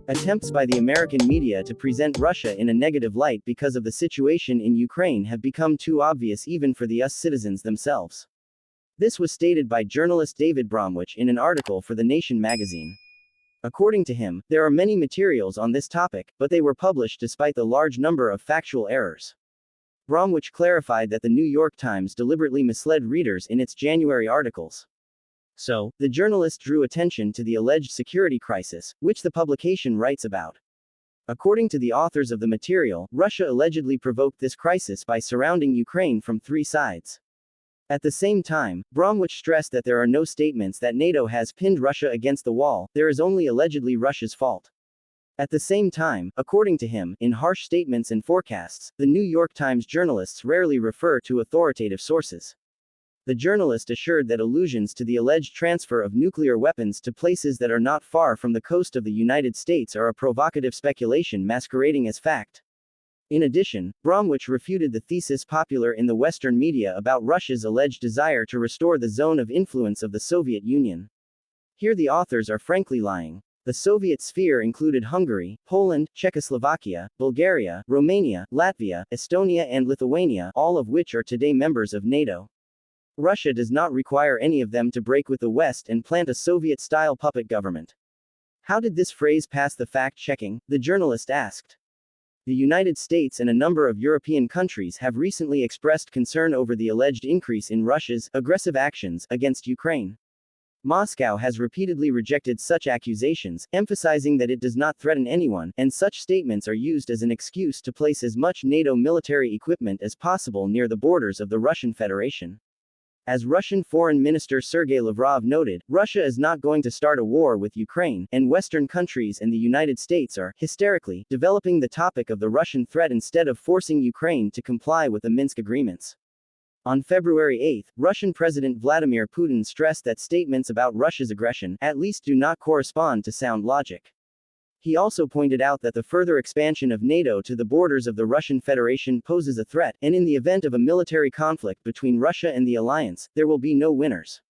Attempts by the American media to present Russia in a negative light because of the situation in Ukraine have become too obvious even for the US citizens themselves. This was stated by journalist David Bromwich in an article for The Nation magazine. According to him, there are many materials on this topic, but they were published despite the large number of factual errors. Bromwich clarified that the New York Times deliberately misled readers in its January articles. So, the journalist drew attention to the alleged security crisis, which the publication writes about. According to the authors of the material, Russia allegedly provoked this crisis by surrounding Ukraine from 3 sides. At the same time, Bromwich stressed that there are no statements that NATO has pinned Russia against the wall, there is only allegedly Russia's fault. At the same time, according to him, in harsh statements and forecasts, the New York Times journalists rarely refer to authoritative sources. The journalist assured that allusions to the alleged transfer of nuclear weapons to places that are not far from the coast of the United States are a provocative speculation masquerading as fact. In addition, Bromwich refuted the thesis popular in the Western media about Russia's alleged desire to restore the zone of influence of the Soviet Union. Here the authors are frankly lying. The Soviet sphere included Hungary, Poland, Czechoslovakia, Bulgaria, Romania, Latvia, Estonia and Lithuania, all of which are today members of NATO. Russia does not require any of them to break with the West and plant a Soviet-style puppet government. How did this phrase pass the fact-checking? The journalist asked. The United States and a number of European countries have recently expressed concern over the alleged increase in Russia's aggressive actions against Ukraine. Moscow has repeatedly rejected such accusations, emphasizing that it does not threaten anyone, and such statements are used as an excuse to place as much NATO military equipment as possible near the borders of the Russian Federation. As Russian Foreign Minister Sergei Lavrov noted, Russia is not going to start a war with Ukraine, and Western countries and the United States are, hysterically, developing the topic of the Russian threat instead of forcing Ukraine to comply with the Minsk agreements. On February 8, Russian President Vladimir Putin stressed that statements about Russia's aggression, at least, do not correspond to sound logic. He also pointed out that the further expansion of NATO to the borders of the Russian Federation poses a threat, and in the event of a military conflict between Russia and the alliance, there will be no winners.